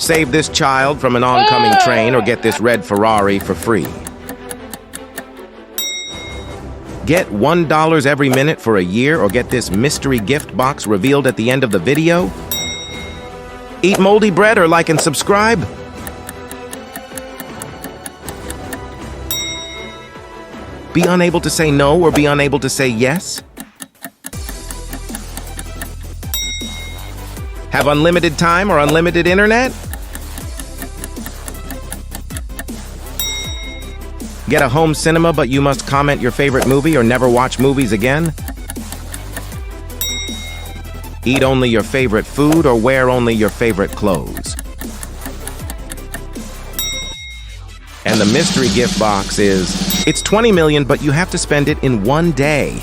Save this child from an oncoming train or get this red Ferrari for free. Get $1 every minute for a year or get this mystery gift box revealed at the end of the video. Eat moldy bread or like and subscribe. Be unable to say no or be unable to say yes. Have unlimited time or unlimited internet. Get a home cinema but you must comment your favorite movie or never watch movies again. Eat only your favorite food or wear only your favorite clothes. And the mystery gift box is, it's 20 million, but you have to spend it in one day.